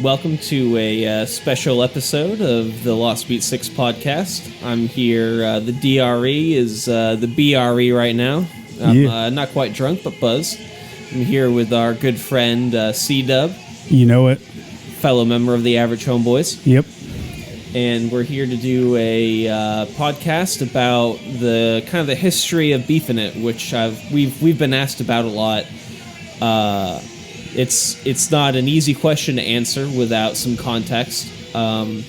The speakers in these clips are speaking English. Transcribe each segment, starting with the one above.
Welcome to a special episode of the Lost Beat 6 podcast. I'm here, the DRE is the BRE right now. I'm not quite drunk, but buzzed. I'm here with our good friend, C-Dub. You know it. Fellow member of the Average Homeboys. Yep. And we're here to do a podcast about the kind of the history of Beefin, which we've been asked about a lot. It's not an easy question to answer without some context. Part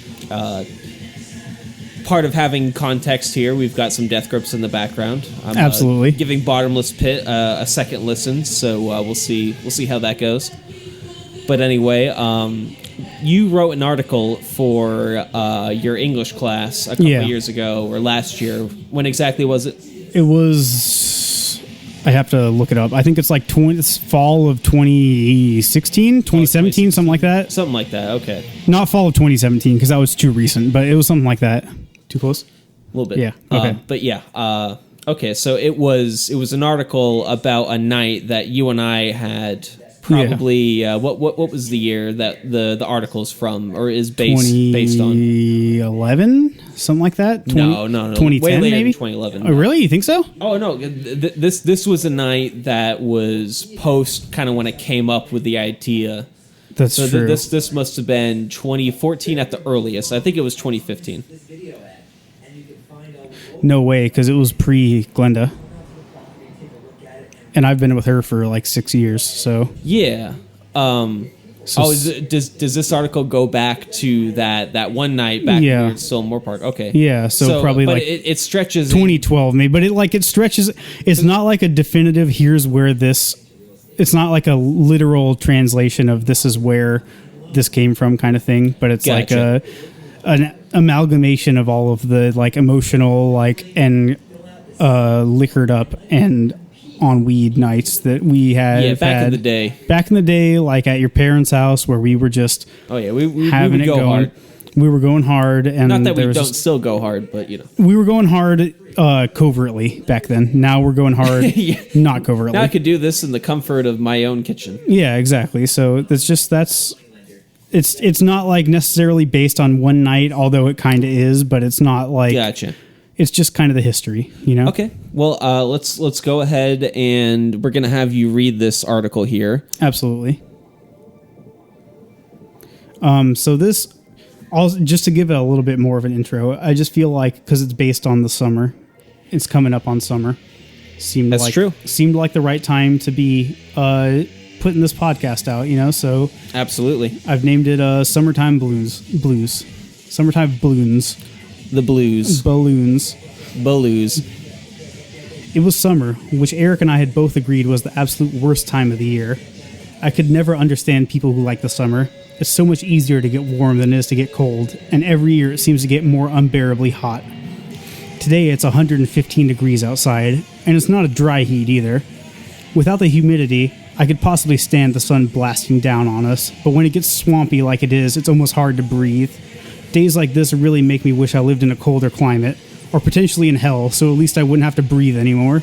of having context here, we've got some death grips in the background. I'm, Absolutely. Giving Bottomless Pit a second listen, so we'll see how that goes. But anyway, you wrote an article for your English class a couple of years ago, or last year. When exactly was it? It was... I have to look it up. I think it's like it's fall of 2016, 2017, something like that. Something like that, okay. Not fall of 2017, because that was too recent, but it was something like that. Too close? A little bit. Yeah, okay. But yeah, okay, so it was an article about a night that you and I had probably, what was the year that the article's from, or is based on? 2011? Something like that? No. 2010 way later maybe? Than 2011. Oh, really? You think so? Oh, no. This was a night that was post kind of when it came up with the idea. That's true. This must have been 2014 at the earliest. I think it was 2015. No way, because it was pre-Glenda. And I've been with her for like 6 years, so... Yeah. Does this article go back to that one night back when you were at Stillmore Park? Okay. Yeah, so probably like it stretches 2012 maybe, but it stretches. It's not like a definitive here's where this. It's not like a literal translation of this is where this came from kind of thing, but it's like an amalgamation of all of the like emotional and liquored up and on weed nights that we had back in the day, like at your parents' house where we were just we having would go going hard. We were going hard, and not that we don't still go hard, but we were going hard covertly back then. Now we're going hard not covertly. Now I could do this in the comfort of my own kitchen. Yeah, exactly. So it's not like necessarily based on one night, although it kind of is, but it's not like Gotcha. It's just kind of the history, you know? Okay. Well, let's go ahead, and we're going to have you read this article here. Absolutely. So this, just to give it a little bit more of an intro, I just feel like, because it's based on the summer, it's coming up on summer. That's true. Seemed like the right time to be putting this podcast out, you know? So absolutely. I've named it Summertime Blues. Summertime Balloons. The blues. Balloons. It was summer, which Eric and I had both agreed was the absolute worst time of the year. I could never understand people who like the summer. It's so much easier to get warm than it is to get cold, and every year it seems to get more unbearably hot. Today it's 115 degrees outside, and it's not a dry heat either. Without the humidity, I could possibly stand the sun blasting down on us, but when it gets swampy like it is, it's almost hard to breathe. Days like this really make me wish I lived in a colder climate, or potentially in hell, so at least I wouldn't have to breathe anymore.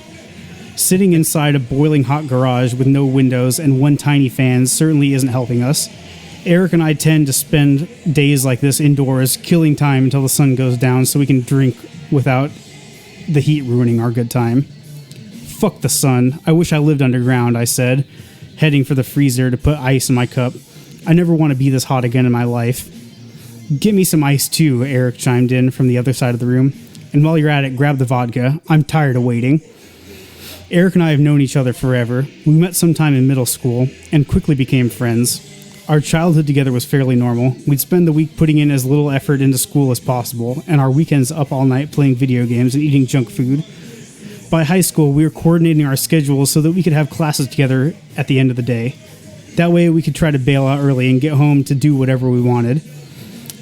Sitting inside a boiling hot garage with no windows and one tiny fan certainly isn't helping us. Eric and I tend to spend days like this indoors, killing time until the sun goes down so we can drink without the heat ruining our good time. Fuck the sun. I wish I lived underground, I said, heading for the freezer to put ice in my cup. I never want to be this hot again in my life. Get me some ice too, Eric chimed in from the other side of the room. And while you're at it, grab the vodka. I'm tired of waiting. Eric and I have known each other forever. We met sometime in middle school and quickly became friends. Our childhood together was fairly normal. We'd spend the week putting in as little effort into school as possible, and our weekends up all night playing video games and eating junk food. By high school, we were coordinating our schedules so that we could have classes together at the end of the day. That way we could try to bail out early and get home to do whatever we wanted.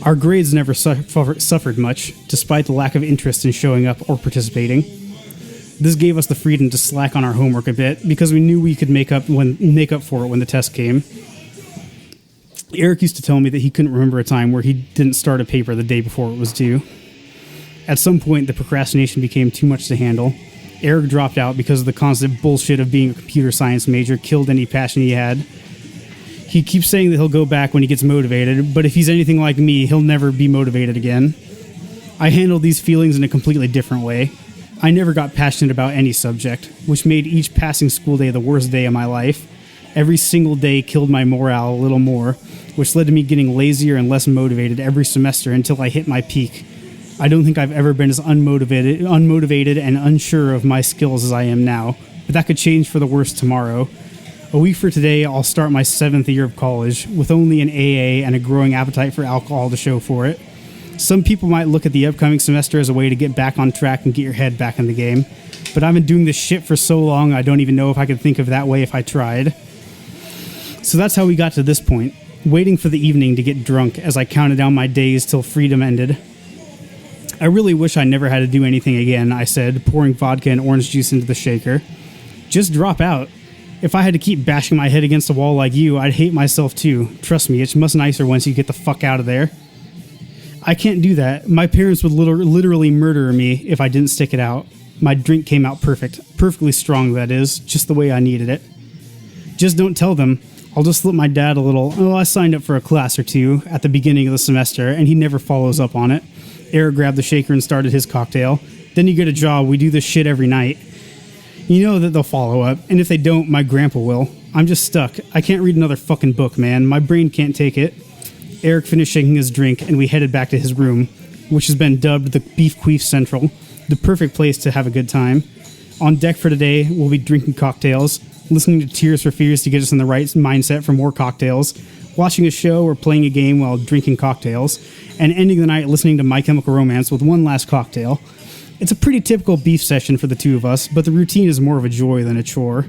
Our grades never suffered much, despite the lack of interest in showing up or participating. This gave us the freedom to slack on our homework a bit, because we knew we could make up for it when the test came. Eric used to tell me that he couldn't remember a time where he didn't start a paper the day before it was due. At some point, the procrastination became too much to handle. Eric dropped out because of the constant bullshit of being a computer science major killed any passion he had. He keeps saying that he'll go back when he gets motivated, but if he's anything like me, he'll never be motivated again. I handled these feelings in a completely different way. I never got passionate about any subject, which made each passing school day the worst day of my life. Every single day killed my morale a little more, which led to me getting lazier and less motivated every semester until I hit my peak. I don't think I've ever been as unmotivated and unsure of my skills as I am now, but that could change for the worse tomorrow. A week for today, I'll start my 7th year of college, with only an AA and a growing appetite for alcohol to show for it. Some people might look at the upcoming semester as a way to get back on track and get your head back in the game, but I've been doing this shit for so long I don't even know if I could think of that way if I tried. So that's how we got to this point, waiting for the evening to get drunk as I counted down my days till freedom ended. I really wish I never had to do anything again, I said, pouring vodka and orange juice into the shaker. Just drop out. If I had to keep bashing my head against a wall like you, I'd hate myself too. Trust me, it's much nicer once you get the fuck out of there. I can't do that. My parents would literally murder me if I didn't stick it out. My drink came out perfect. Perfectly strong, that is. Just the way I needed it. Just don't tell them. I'll just slip my dad a little, I signed up for a class or two at the beginning of the semester, and he never follows up on it. Eric grabbed the shaker and started his cocktail. Then you get a job. We do this shit every night. You know that they'll follow up, and if they don't, my grandpa will. I'm just stuck. I can't read another fucking book, man. My brain can't take it. Eric finished shaking his drink, and we headed back to his room, which has been dubbed the Beef Queef Central, the perfect place to have a good time. On deck for today, we'll be drinking cocktails, listening to Tears for Fears to get us in the right mindset for more cocktails, watching a show or playing a game while drinking cocktails, and ending the night listening to My Chemical Romance with one last cocktail. It's a pretty typical beef session for the two of us, but the routine is more of a joy than a chore.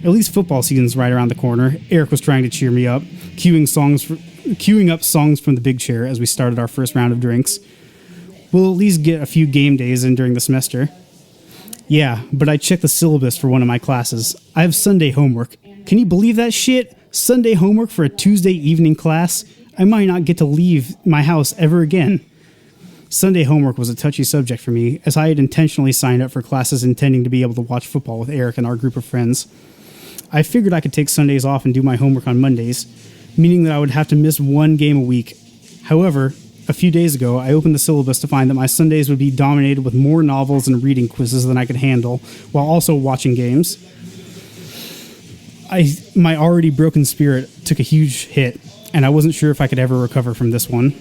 At least football season's right around the corner. Eric was trying to cheer me up, queuing up songs from the big chair as we started our first round of drinks. We'll at least get a few game days in during the semester. Yeah, but I checked the syllabus for one of my classes. I have Sunday homework. Can you believe that shit? Sunday homework for a Tuesday evening class? I might not get to leave my house ever again. Sunday homework was a touchy subject for me, as I had intentionally signed up for classes intending to be able to watch football with Eric and our group of friends. I figured I could take Sundays off and do my homework on Mondays, meaning that I would have to miss one game a week. However, a few days ago, I opened the syllabus to find that my Sundays would be dominated with more novels and reading quizzes than I could handle, while also watching games. My already broken spirit took a huge hit, and I wasn't sure if I could ever recover from this one.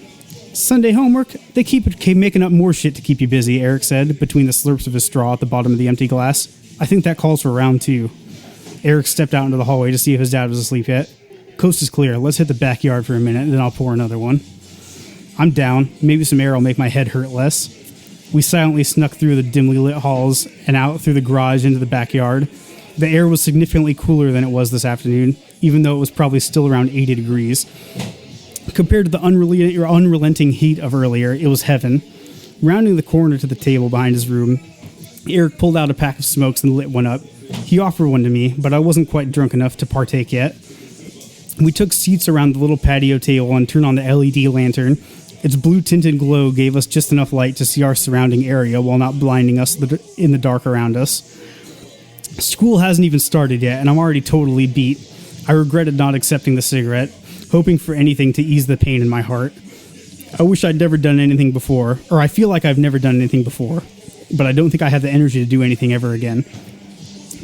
Sunday homework? They keep making up more shit to keep you busy, Eric said, between the slurps of his straw at the bottom of the empty glass. I think that calls for round 2. Eric stepped out into the hallway to see if his dad was asleep yet. Coast is clear. Let's hit the backyard for a minute, and then I'll pour another one. I'm down. Maybe some air will make my head hurt less. We silently snuck through the dimly lit halls and out through the garage into the backyard. The air was significantly cooler than it was this afternoon, even though it was probably still around 80 degrees. Compared to the unrelenting heat of earlier, it was heaven. Rounding the corner to the table behind his room, Eric pulled out a pack of smokes and lit one up. He offered one to me, but I wasn't quite drunk enough to partake yet. We took seats around the little patio table and turned on the LED lantern. Its blue-tinted glow gave us just enough light to see our surrounding area while not blinding us in the dark around us. School hasn't even started yet, and I'm already totally beat. I regretted not accepting the cigarette, hoping for anything to ease the pain in my heart. I wish I'd never done anything before, or I feel like I've never done anything before, but I don't think I have the energy to do anything ever again.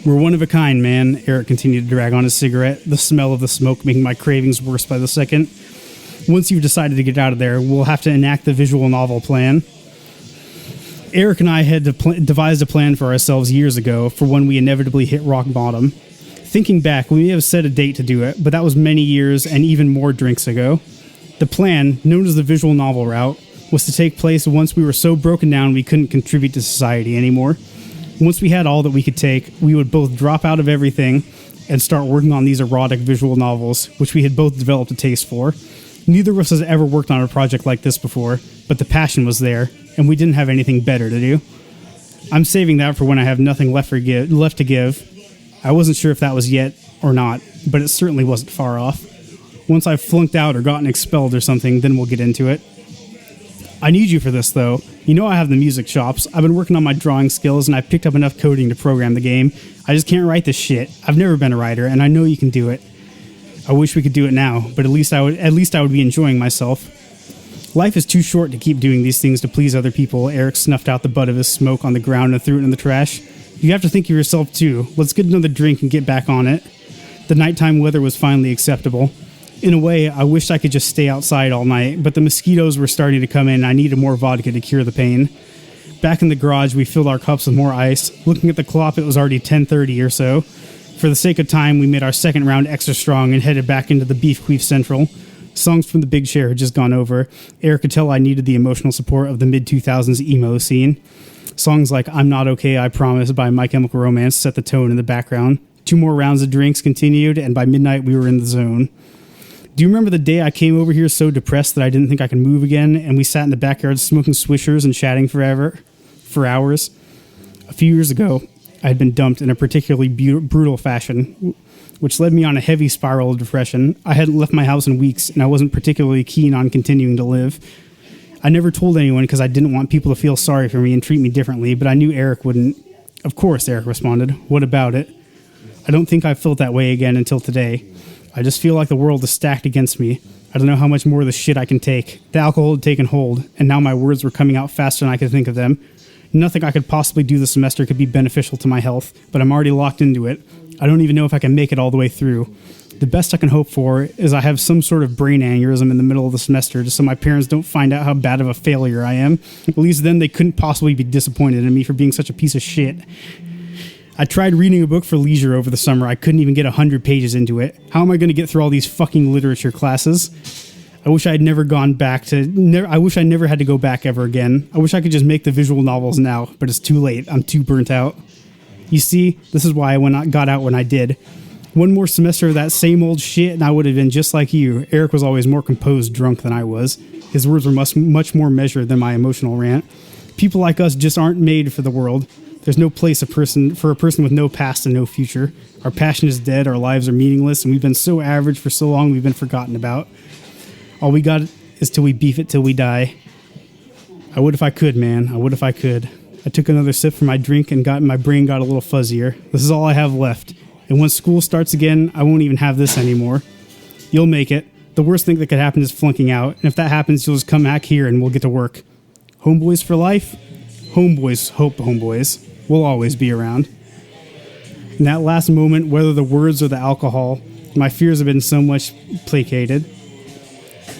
We're one of a kind, man, Eric continued to drag on his cigarette, the smell of the smoke making my cravings worse by the second. Once you've decided to get out of there, we'll have to enact the visual novel plan. Eric and I had devised a plan for ourselves years ago for when we inevitably hit rock bottom. Thinking back, we may have set a date to do it, but that was many years and even more drinks ago. The plan, known as the visual novel route, was to take place once we were so broken down we couldn't contribute to society anymore. Once we had all that we could take, we would both drop out of everything and start working on these erotic visual novels, which we had both developed a taste for. Neither of us has ever worked on a project like this before, but the passion was there, and we didn't have anything better to do. I'm saving that for when I have nothing left to give. I wasn't sure if that was yet or not, but it certainly wasn't far off. Once I've flunked out or gotten expelled or something, then we'll get into it. I need you for this, though. You know I have the music chops. I've been working on my drawing skills, and I've picked up enough coding to program the game. I just can't write this shit. I've never been a writer, and I know you can do it. I wish we could do it now, but at least I would be enjoying myself. Life is too short to keep doing these things to please other people. Eric snuffed out the butt of his smoke on the ground and threw it in the trash. You have to think of yourself too. Let's get another drink and get back on it. The nighttime weather was finally acceptable. In a way, I wished I could just stay outside all night, but the mosquitoes were starting to come in and I needed more vodka to cure the pain. Back in the garage, we filled our cups with more ice. Looking at the clock, it was already 10:30 or so. For the sake of time, we made our second round extra strong and headed back into the Beef Queef Central. Songs from the Big Share had just gone over. Eric could tell I needed the emotional support of the mid-2000s emo scene. Songs like I'm Not Okay, I Promise by My Chemical Romance set the tone in the background. 2 more rounds of drinks continued, and by midnight we were in the zone. Do you remember the day I came over here so depressed that I didn't think I could move again, and we sat in the backyard smoking swishers and chatting for hours? A few years ago, I had been dumped in a particularly brutal fashion, which led me on a heavy spiral of depression. I hadn't left my house in weeks, and I wasn't particularly keen on continuing to live. I never told anyone because I didn't want people to feel sorry for me and treat me differently, but I knew Eric wouldn't. Of course, Eric responded. What about it? I don't think I've felt that way again until today. I just feel like the world is stacked against me. I don't know how much more of the shit I can take. The alcohol had taken hold, and now my words were coming out faster than I could think of them. Nothing I could possibly do this semester could be beneficial to my health, but I'm already locked into it. I don't even know if I can make it all the way through. The best I can hope for is I have some sort of brain aneurysm in the middle of the semester just so my parents don't find out how bad of a failure I am. At least then they couldn't possibly be disappointed in me for being such a piece of shit. I tried reading a book for leisure over the summer. I couldn't even get 100 pages into it. How am I going to get through all these fucking literature classes? I wish I had never gone back to... I wish I never had to go back ever again. I wish I could just make the visual novels now, but it's too late. I'm too burnt out. You see, this is why I got out when I did. One more semester of that same old shit and I would have been just like you. Eric was always more composed drunk than I was. His words were much more measured than my emotional rant. People like us just aren't made for the world. There's no place for a person with no past and no future. Our passion is dead, our lives are meaningless, and we've been so average for so long we've been forgotten about. All we got is till we beef it till we die. I would if I could, man. I would if I could. I took another sip from my drink and my brain got a little fuzzier. This is all I have left. And once school starts again, I won't even have this anymore. You'll make it. The worst thing that could happen is flunking out. And if that happens, you'll just come back here and we'll get to work. Homeboys for life? Homeboys hope homeboys. We'll always be around. In that last moment, whether the words or the alcohol, my fears have been so much placated.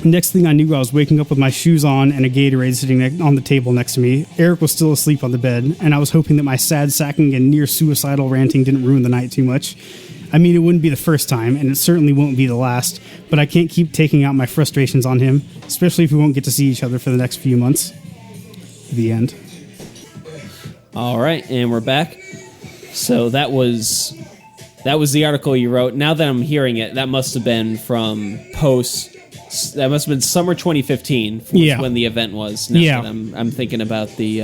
Next thing I knew, I was waking up with my shoes on and a Gatorade sitting on the table next to me. Eric was still asleep on the bed, and I was hoping that my sad sacking and near-suicidal ranting didn't ruin the night too much. I mean, it wouldn't be the first time, and it certainly won't be the last, but I can't keep taking out my frustrations on him, especially if we won't get to see each other for the next few months. The end. All right, and we're back. So that was the article you wrote. Now that I'm hearing it, that must have been from that must have been summer 2015 when the event was. Now that I'm thinking about the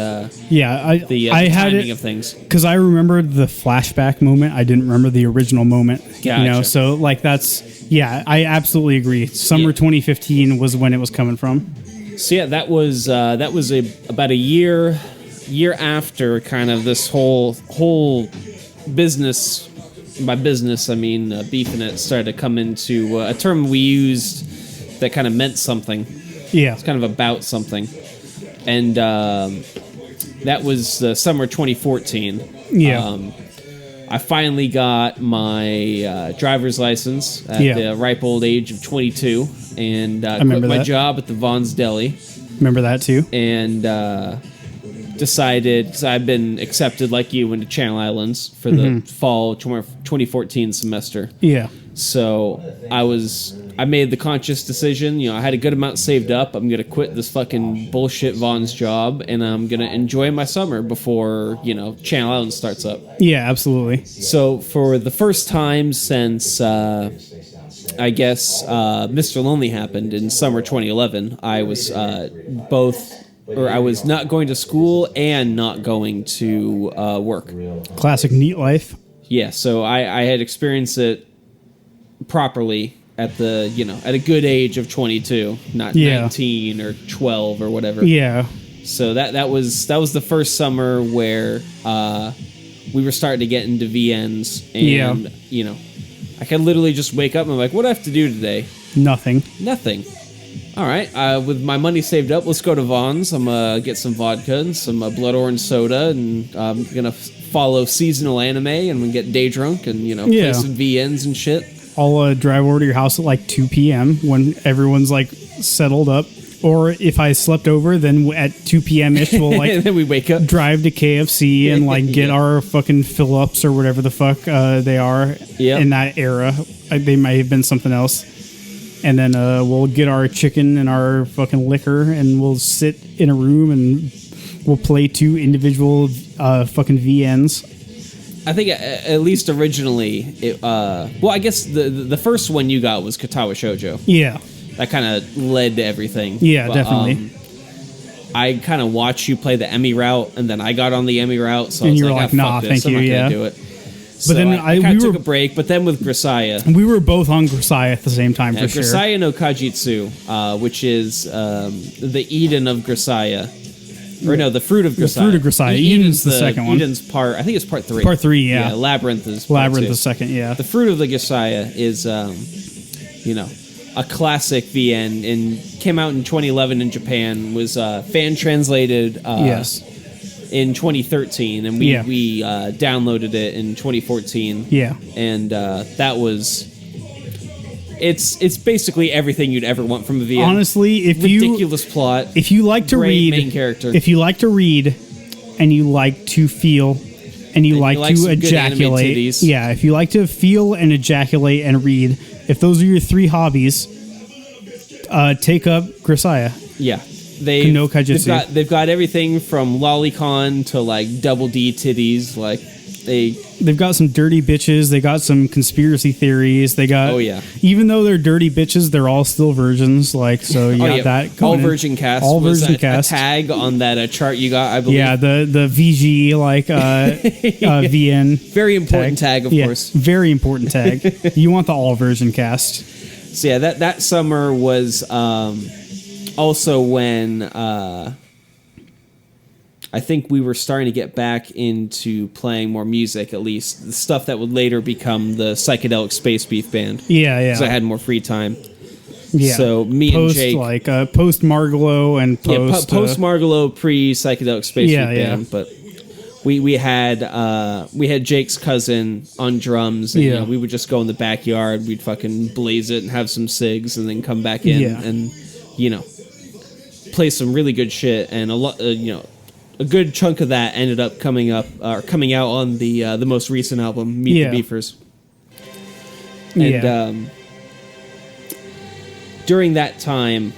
timing of things. Because I remembered the flashback moment. I didn't remember the original moment. Gotcha. So like I absolutely agree. Summer 2015 was when it was coming from. So yeah, that was about a year after kind of this whole business. By business, I mean Beefin it started to come into a term we used that kind of meant something. Yeah. It's kind of about something. And that was the summer 2014. Yeah. I finally got my driver's license at the ripe old age of 22 and quit my job at the Vaughn's Deli. Remember that too? And decided, because I've been accepted like you into Channel Islands for the fall 2014 semester. Yeah. So I made the conscious decision, I had a good amount saved up. I'm going to quit this fucking bullshit Vaughn's job and I'm going to enjoy my summer before, Channel Islands starts up. Yeah, absolutely. So for the first time since, I guess, Mr. Lonely happened in summer 2011, I was I was not going to school and not going to work. Classic neat life. Yeah, so I had experienced it properly at at a good age of 22, not 19 or 12 or whatever. Yeah. So that was the first summer where we were starting to get into VNs and I can literally just wake up and I'm like, what do I have to do today? Nothing. Nothing. All right, with my money saved up, let's go to Vaughn's. I'm going to get some vodka and some blood orange soda, and I'm going to follow seasonal anime, and we get day drunk and, play some VNs and shit. I'll drive over to your house at like 2 p.m. when everyone's like settled up. Or if I slept over, then at 2 p.m.-ish, we'll like and then we wake up, drive to KFC and like get our fucking fill-ups or whatever the fuck they are in that era. They might have been something else. And then we'll get our chicken and our fucking liquor, and we'll sit in a room and we'll play 2 individual fucking VNs. I think at least originally, I guess the first one you got was Katawa Shoujo. Yeah. That kind of led to everything. Yeah, but, definitely. I kind of watched you play the Emmy route, and then I got on the Emmy route, so and I was like, nah, thank you, I'm not yeah. gonna do it. But So then I kind of took a break, but then with Grisaya. We were both on Grisaya at the same time, for sure. Grisaya no Kajitsu, which is the Eden of Grisaya. Or no, the Fruit of Grisaya. The Fruit of Grisaya. Eden's the second one. Eden's part, I think it's part 3. Part 3, yeah. Yeah, Labyrinth is part 2. The second, yeah. The Fruit of the Grisaya is, a classic VN, and came out in 2011 in Japan, was fan translated in 2013, and we downloaded it in 2014. Yeah. And that was... It's basically everything you'd ever want from a VN. Honestly, ridiculous plot. If you like to read... main character. If you like to read, and you like to feel... And you like to ejaculate. Yeah, if you like to feel and ejaculate and read, if those are your 3 hobbies, take up Grisaya. Yeah. They've got everything from lolicon to like double D titties. Like they've got some dirty bitches. They got some conspiracy theories. They got even though they're dirty bitches, they're all still virgins. Like so, you got that. All virgin cast. All virgin cast. A tag on that chart you got, I believe. Yeah, the VG VN. Very important tag of course. Very important tag. You want the all virgin cast. So yeah, that summer was also when I think we were starting to get back into playing more music, at least the stuff that would later become the Psychedelic Space Beef Band. Yeah. Because I had more free time. Yeah. So me and Jake, like post Margalo and post Margalo, pre Psychedelic Space Beef Band, but. We had Jake's cousin on drums, and we would just go in the backyard. We'd fucking blaze it and have some cigs, and then come back in and play some really good shit. And a lot, a good chunk of that ended up coming out on the most recent album, Meet the Beefers. And during that time,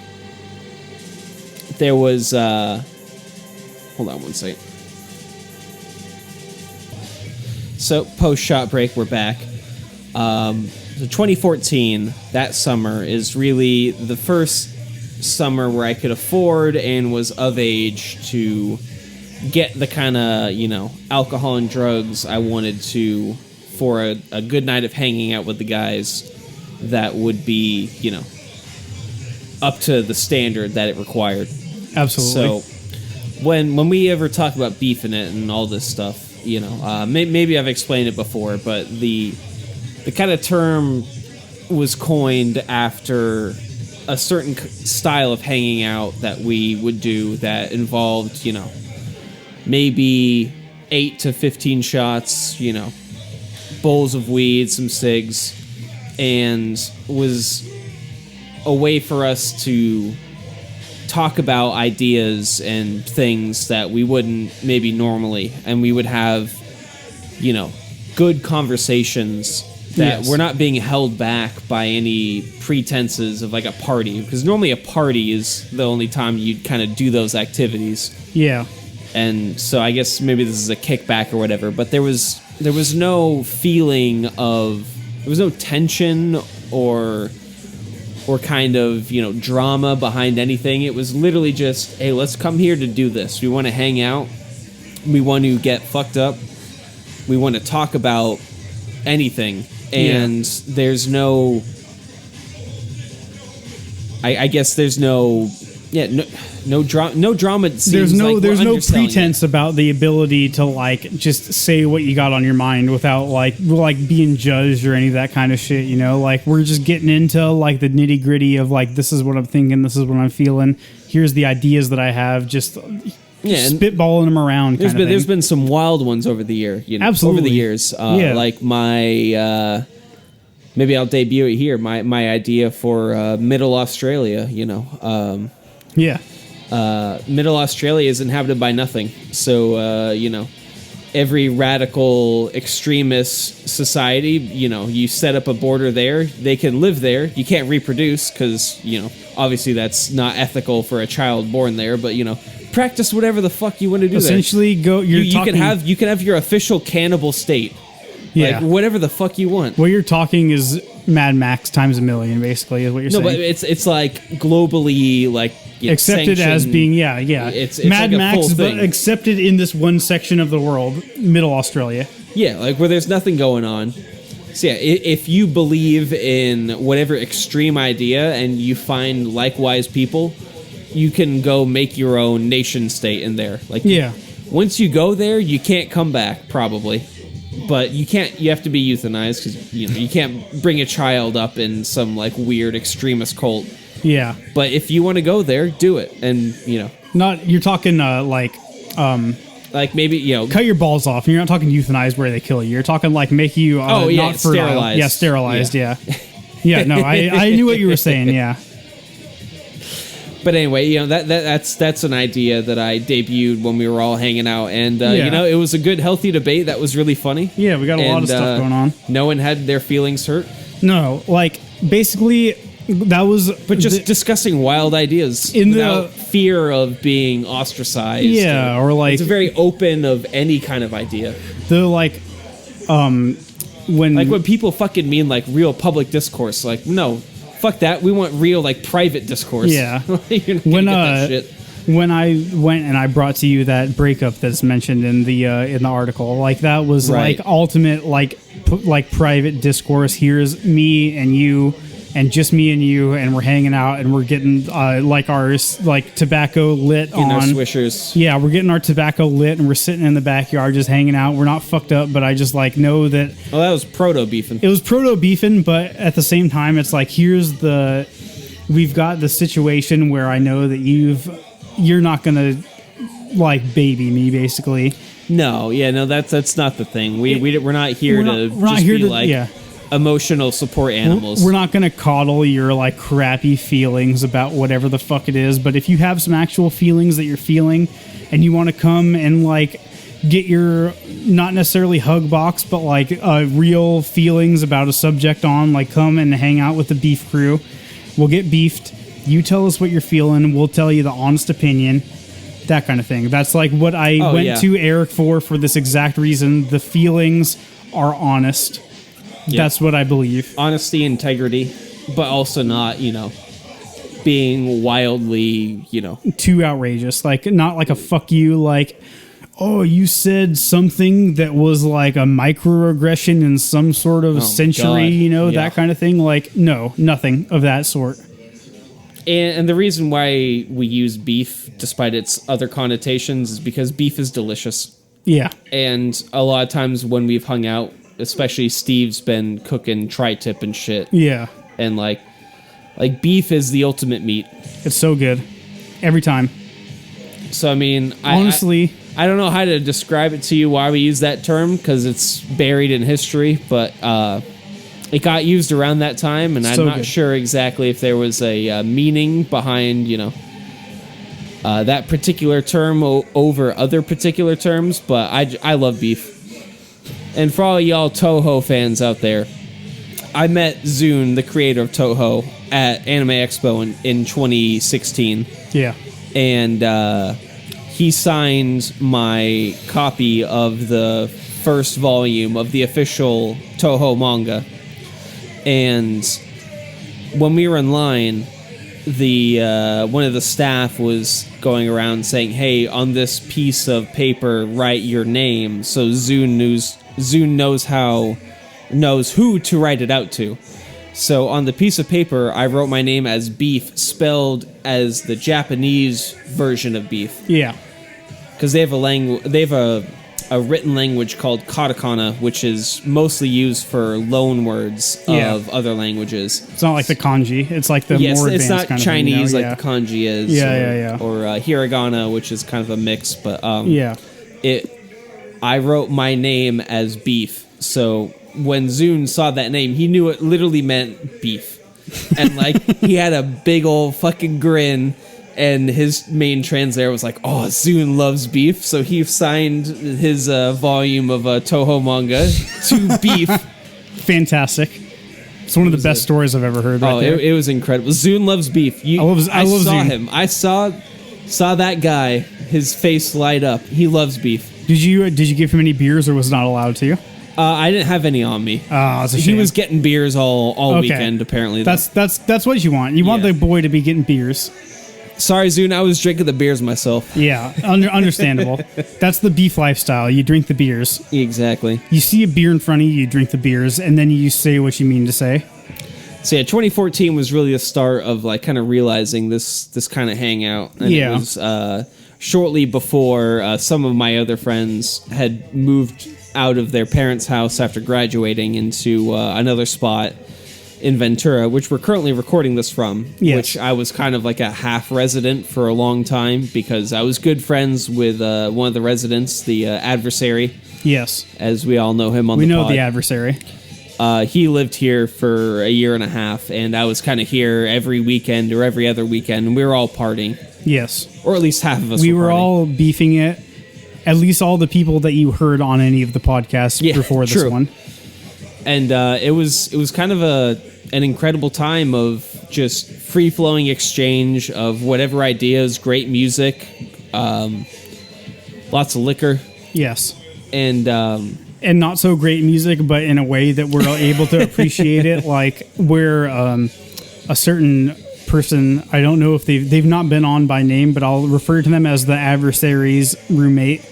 there was hold on one second. So, post-shot break, we're back. So 2014, that summer, is really the first summer where I could afford and was of age to get the kind of, alcohol and drugs I wanted to for a good night of hanging out with the guys that would be, up to the standard that it required. Absolutely. So, when we ever talk about Beefin and all this stuff, maybe I've explained it before, but the kind of term was coined after a certain style of hanging out that we would do that involved, maybe 8 to 15 shots, bowls of weed, some cigs, and was a way for us to talk about ideas and things that we wouldn't maybe normally, and we would have good conversations that were not being held back by any pretenses of like a party, because normally a party is the only time you'd kind of do those activities. And so I guess maybe this is a kickback or whatever, but there was no feeling of, there was no tension or kind of, drama behind anything. It was literally just, hey, let's come here to do this. We want to hang out. We want to get fucked up. We want to talk about anything. And there's no... I guess there's no Yeah, no drama. There's no pretense about the ability to like just say what you got on your mind without like being judged or any of that kind of shit. You know, like we're just getting into like the nitty gritty of like this is what I'm thinking, this is what I'm feeling. Here's the ideas that I have. Just spitballing them around. There's been some wild ones over the year. You know, absolutely. Over the years, like my. Maybe I'll debut it here. My idea for Middle Australia. You know. Middle Australia is inhabited by nothing. So, every radical extremist society, you set up a border there. They can live there. You can't reproduce because, obviously that's not ethical for a child born there. But, practice whatever the fuck you want to do Essentially, there. You can have your official cannibal state. Yeah. Like, whatever the fuck you want. What you're talking is Mad Max times a million, basically, is what you're saying. No, but it's like globally, like, accepted as being, It's Mad like Max, but accepted in this one section of the world, Middle Australia. Yeah, like where there's nothing going on. So yeah, if you believe in whatever extreme idea and you find likewise people, you can go make your own nation state in there. Like, once you go there, you can't come back, probably. But you have to be euthanized because you can't bring a child up in some like weird extremist cult. Yeah. But if you want to go there, do it. And you're talking like maybe cut your balls off. You're not talking euthanize where they kill you. You're talking like make you not fertile. Sterilized. Yeah, sterilized. Yeah. No, I knew what you were saying. Yeah. But anyway, that's an idea that I debuted when we were all hanging out, and it was a good, healthy debate. That was really funny. Yeah, we got a lot of stuff going on. No one had their feelings hurt. No, like basically that was, but just discussing wild ideas without fear of being ostracized. Yeah, or like it's a very open of any kind of idea. The when people fucking mean like real public discourse, like no. Fuck that. We want real, like, private discourse. Yeah. When I went and I brought to you that breakup that's mentioned in the article, like that was like ultimate like private discourse. Here's me and you, and just me and you, and we're hanging out and we're getting like our like tobacco lit in our swishers. Yeah, we're getting our tobacco lit and we're sitting in the backyard just hanging out. We're not fucked up, but I just like know that. Oh, that was proto beefin. It was proto beefin, but at the same time, it's like we've got the situation where I know that you're not gonna like baby me basically. No, that's not the thing. We're not here to emotional support animals. We're not going to coddle your like crappy feelings about whatever the fuck it is, but if you have some actual feelings that you're feeling and you want to come and like get your not necessarily hug box but like real feelings about a subject on, like come and hang out with the beef crew. We'll get beefed. You tell us what you're feeling. We'll tell you the honest opinion. That kind of thing. That's like what I went to Eric for this exact reason. The feelings are honest. Yeah. That's what I believe. Honesty, integrity, but also not, being wildly, too outrageous. Like, not like a fuck you, like, oh, you said something that was like a microaggression in some sort of century, that kind of thing. Like, no, nothing of that sort. And the reason why we use beef, despite its other connotations, is because beef is delicious. Yeah. And a lot of times when we've hung out, especially Steve's been cooking tri-tip and shit. Yeah. And like beef is the ultimate meat. It's so good. Every time. So, I mean, honestly, I don't know how to describe it to you why we use that term, because it's buried in history, but it got used around that time, and I'm not sure exactly if there was a meaning behind, that particular term over other particular terms, but I love beef. And for all y'all Toho fans out there, I met Zune, the creator of Toho, at Anime Expo in 2016. Yeah. And he signed my copy of the first volume of the official Toho manga. And when we were in line, one of the staff was going around saying, "Hey, on this piece of paper, write your name," so Zune knows who to write it out to. So on the piece of paper, I wrote my name as Beef, spelled as the Japanese version of beef. Yeah. Because they have a written language called katakana, which is mostly used for loan words of other languages. It's not like the kanji. It's like the more advanced it's not kind of Chinese thing, like the kanji is. Or hiragana, which is kind of a mix. But I wrote my name as Beef. So when Zune saw that name, he knew it literally meant beef. And like he had a big old fucking grin. And his main translator was like, "Oh, Zune loves beef," so he signed his volume of Toho manga to Beef. Fantastic! It's one of the best stories I've ever heard. There. It was incredible. Zune loves beef. I love saw Zune. Him. I saw that guy. His face light up. He loves beef. Did you give him any beers, or was not allowed to? I didn't have any on me. Oh, it's a shame. He was getting beers all weekend. Apparently, that's what you want. You want the boy to be getting beers. Sorry, Zune, I was drinking the beers myself. Yeah, understandable. That's the beef lifestyle. You drink the beers. Exactly. You see a beer in front of you, you drink the beers, and then you say what you mean to say. So yeah, 2014 was really the start of like kind of realizing this kind of hangout. And it was shortly before some of my other friends had moved out of their parents' house after graduating into another spot in Ventura, which we're currently recording this from, which I was kind of like a half resident for a long time because I was good friends with one of the residents, the adversary. Yes. As we all know him on the pod. We know the adversary. He lived here for a year and a half, and I was kind of here every weekend or every other weekend, and we were all partying. Yes. Or at least half of us we were partying. All beefing it. At least all the people that you heard on any of the podcasts before this one. And it was kind of an incredible time of just free-flowing exchange of whatever ideas, great music, lots of liquor. Yes. And not so great music, but in a way that we're able to appreciate it. Like where a certain person, I don't know if they've not been on by name, but I'll refer to them as the adversary's roommate.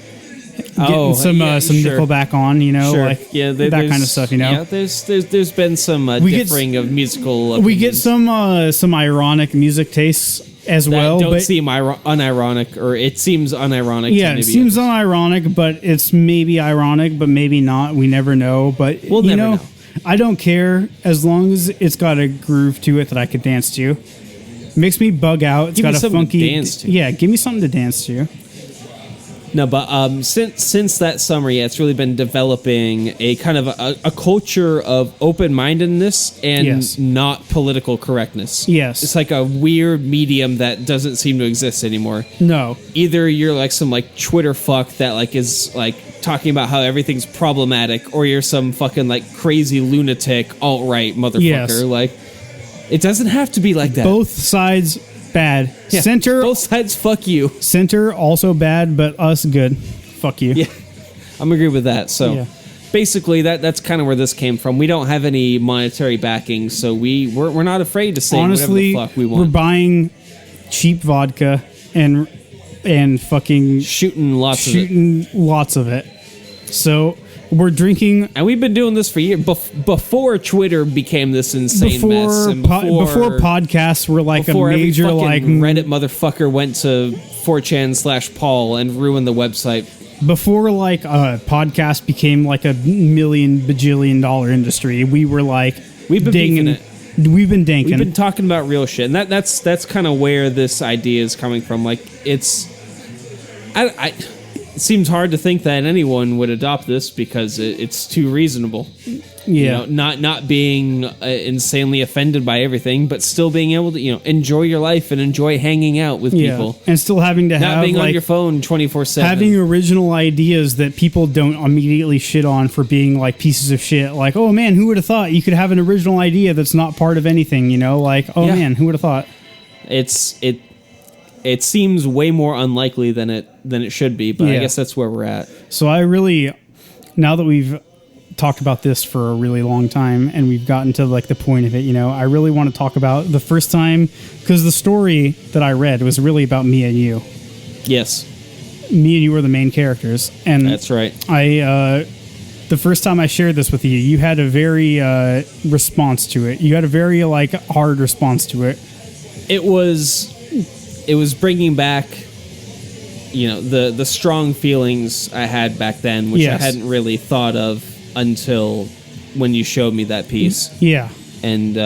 Getting some Nickelback on, like that kind of stuff, Yeah, there's been some differing of musical opinions. We get some ironic music tastes as well. Don't seem unironic, or it seems unironic. Yeah, it seems unironic, but it's maybe ironic, but maybe not. We never know. But we'll never know. I don't care as long as it's got a groove to it that I could dance to. Makes me bug out. It's got a funky dance to. Yeah, give me something to dance to. No, but since that summer, it's really been developing a kind of a culture of open-mindedness and not political correctness. Yes. It's like a weird medium that doesn't seem to exist anymore. No. Either you're like some like Twitter fuck that like is like talking about how everything's problematic, or you're some fucking like crazy lunatic alt-right motherfucker. Yes. Like, it doesn't have to be like that. Both sides bad. Yeah, center, both sides fuck you. Center also bad, but us good. Fuck you. Yeah, I'm agree with that. So basically, that's kind of where this came from. We don't have any monetary backing, so we're not afraid to say honestly, whatever the fuck we want. We're buying cheap vodka and fucking shooting lots of it. So we're drinking, and we've been doing this for years. Before Twitter became this insane mess, and before podcasts were like a major like Reddit motherfucker went to 4chan/Paul and ruined the website. Before like a podcast became like a million bajillion dollar industry, we were like we've been dinging it. We've been danking. We've been talking about real shit, and that's kind of where this idea is coming from. Like it seems hard to think that anyone would adopt this because it's too reasonable. Yeah, not being insanely offended by everything, but still being able to enjoy your life and enjoy hanging out with people, and still having to not being on your phone 24/7. Having original ideas that people don't immediately shit on for being like pieces of shit. Like, oh man, who would have thought you could have an original idea that's not part of anything? Like, oh man, who would have thought? It seems way more unlikely than it should be, but I guess that's where we're at. So I really, now that we've talked about this for a really long time and we've gotten to like the point of it, I really want to talk about the first time, because the story that I read was really about me and you. Yes. Me and you were the main characters, and that's right. I the first time I shared this with you, you had a very response to it. You had a very like hard response to it. It was bringing back, the strong feelings I had back then, which Yes. I hadn't really thought of until when you showed me that piece. Yeah. And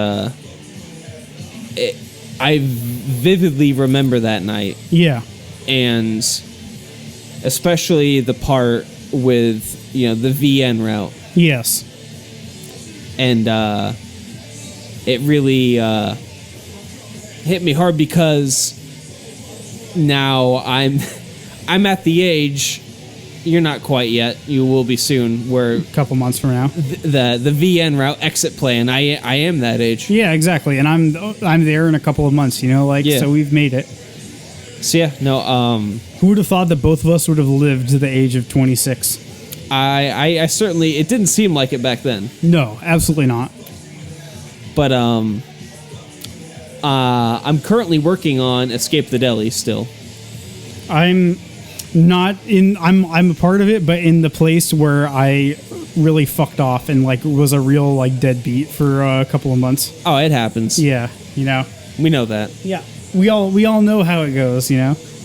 I vividly remember that night, Yeah. and especially the part with the VN route, Yes. and it really hit me hard because now I'm at the age. You're not quite yet. You will be soon. Where A couple months from now. the VN route exit plan. I am that age. Yeah, exactly. And I'm there in a couple of months. Yeah. So we've made it. So yeah, no. Who would have thought that both of us would have lived to the age of 26? I certainly. It didn't seem like it back then. No, absolutely not. But I'm currently working on Escape the Deli still. I'm not in. I'm a part of it, but in the place where I really fucked off and like was a real like deadbeat for a couple of months. Oh, it happens. Yeah, We know that. Yeah, we all know how it goes.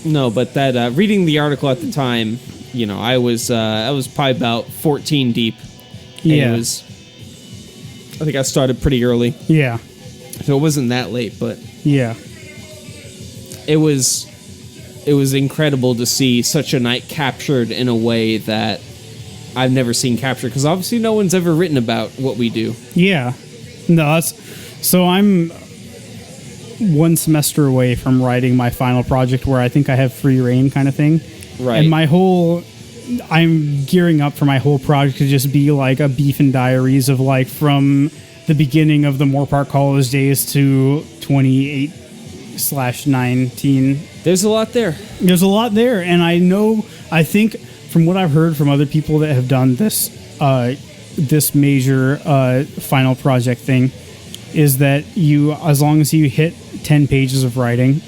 No, but that reading the article at the time, I was probably about 14 deep. And Yeah. I think I started pretty early, Yeah, so it wasn't that late, but yeah, it was incredible to see such a night captured in a way that I've never seen captured, because obviously no one's ever written about what we do. yeah. No, so I'm one semester away from writing my final project, where I think I have free reign kind of thing. Right. And I'm gearing up for my whole project to just be like a Beefin diaries of like from the beginning of the Moore Park College days to 28/19. There's a lot there. There's a lot there, and I think from what I've heard from other people that have done this major final project thing, is that as long as you hit 10 pages of writing,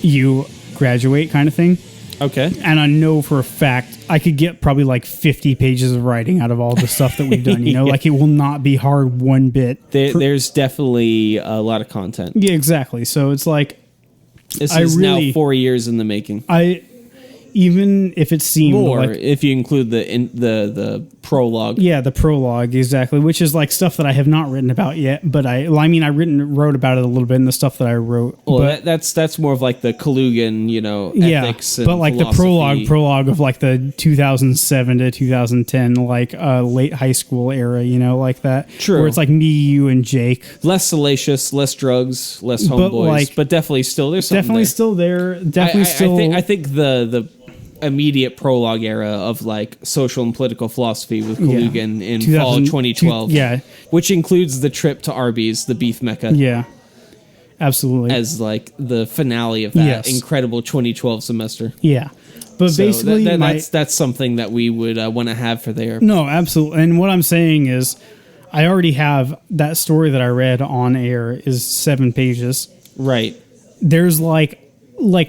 you graduate kind of thing. Okay. And I know for a fact I could get probably like 50 pages of writing out of all the stuff that we've done. Yeah. Like it will not be hard one bit. There's definitely a lot of content. Yeah, exactly. So it's like This is now 4 years in the making. Even if it seemed More, like, if you include the prologue. yeah, the prologue, exactly, which is like stuff that I have not written about yet, but I wrote about it a little bit in the stuff that I wrote. Well, but, that's more of like the Kalugan, ethics. but and like philosophy. the prologue of like the 2007 to 2010, like late high school era, like that. True. Where it's like me, you, and Jake. Less salacious, less drugs, less But, homeboys, like, but definitely still there's something Definitely there. still there. Definitely still. I think the immediate prologue era of like social and political philosophy with Kalugan in fall of 2012. Yeah. Which includes the trip to Arby's, the beef mecca. Yeah. Absolutely. As like the finale of that Yes. incredible 2012 semester. Yeah. But So basically, that's something that we would want to have for there. No, absolutely. And what I'm saying is, I already have that story that I read on air is 7 pages. Right. There's like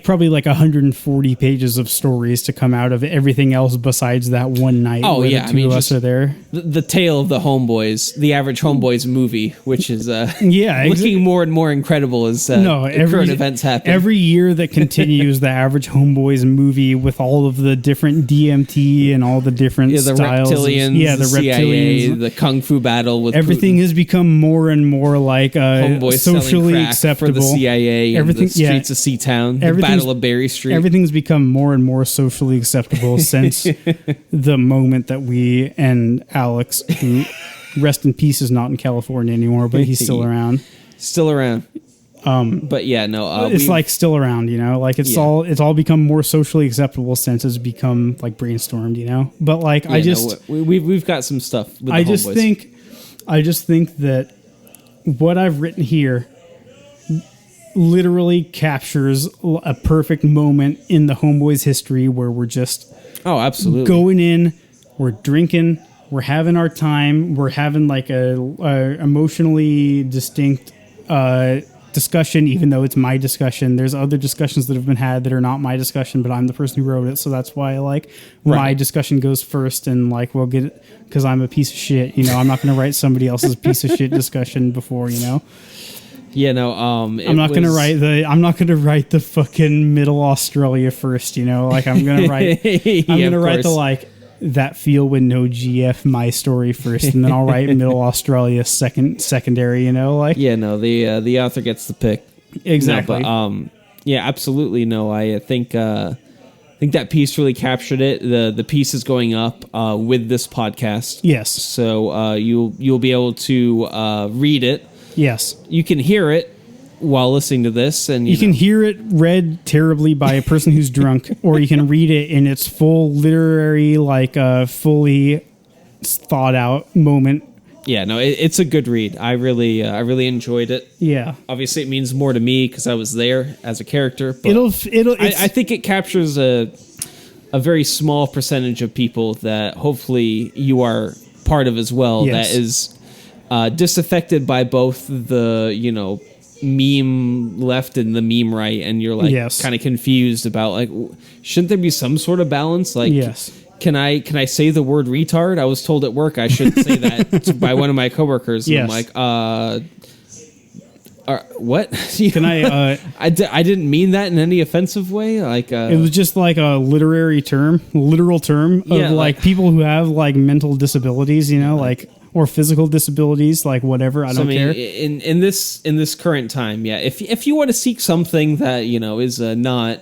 probably like 140 pages of stories to come out of everything else besides that one night. Oh, where yeah, the I two mean, of us just- are there. The tale of the homeboys, the average homeboys movie, which is Yeah, looking more and more incredible as current events happen. Every year that continues, the average homeboys movie with all of the different DMT and all the different the styles. reptilians, The CIA, reptilians. the kung fu battle with Everything Putin. has become more and more like Homeboys selling socially crack acceptable. for the CIA and Everything- the streets of Seatown, the Everything's- Battle of Berry Street. Everything's become more and more socially acceptable since the moment that we and Alex, who rest in peace, is not in California anymore, but he's still around. Still around. But yeah, no. It's like still around, like it's all become more socially acceptable since it's become like brainstormed, But like we've got some stuff with the I homeboys. just think that what I've written here literally captures a perfect moment in the Homeboys history where we're just Oh, absolutely. going in, we're drinking, we're having our time, we're having like a emotionally distinct discussion, even though it's my discussion. There's other discussions that have been had that are not my discussion, but I'm the person who wrote it, so that's why like my discussion goes first, and like we'll get it because I'm a piece of shit. You know, I'm not going to write somebody else's piece of shit discussion before. You know. Yeah, no. I'm not going to write the fucking Middle Australia first. You know, like I'm going to write. I'm going to write the like. That feel with no GF my story first, and then I'll write Middle Australia secondary, you know, like the author gets the pick. Exactly. No, but, yeah, absolutely. No, I think that piece really captured it. The piece is going up with this podcast. Yes. So you'll be able to read it. Yes. You can hear it while listening to this, and you can hear it read terribly by a person who's drunk, or you can read it in its full literary, like fully thought out moment. Yeah, no, it's a good read. I really enjoyed it. Yeah, obviously it means more to me because I was there as a character. But I think it captures a very small percentage of people that hopefully you are part of as well. Yes. That is disaffected by both the meme left and the meme right, and you're like kind of confused about like, shouldn't there be some sort of balance? Like, can I say the word retard? I was told at work I shouldn't say that by one of my coworkers. And I'm like, what? Can I? I didn't mean that in any offensive way. Like, it was just like a literal term of like people who have like mental disabilities, you know, like. Or physical disabilities, like whatever. I don't care. In this current time, if you want to seek something that is not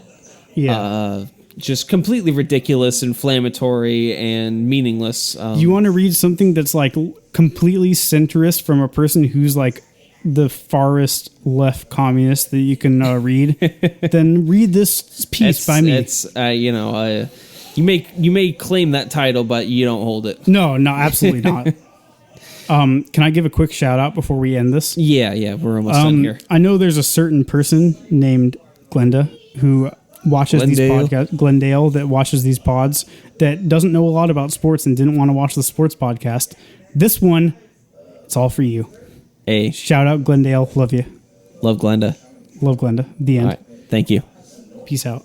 just completely ridiculous, inflammatory, and meaningless, you want to read something that's like completely centrist from a person who's like the farthest left communist that you can read, then read this piece by me. It's you may claim that title, but you don't hold it. No, absolutely not. Can I give a quick shout out before we end this? Yeah, we're almost done here. I know there's a certain person named Glenda who watches these podcasts, Glendale, that watches these pods, that doesn't know a lot about sports and didn't want to watch the sports podcast. This one, it's all for you. Hey. Shout out Glendale. Love you. Love Glenda. Love Glenda. The end. All right. Thank you. Peace out.